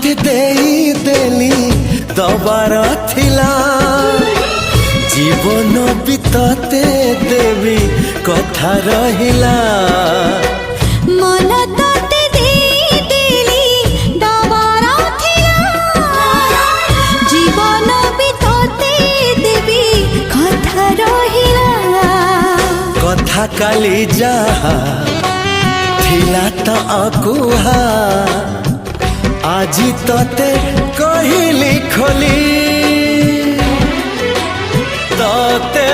तोते देई देली दबार थिला जीवन भी तोते देवी कथा रहिला मन तोते देई देली दबार थिला जीवन भी तोते देवी कथा रहिला कथा काली जहा थिला तो अकुहा आजी तोते कहली खोली तोते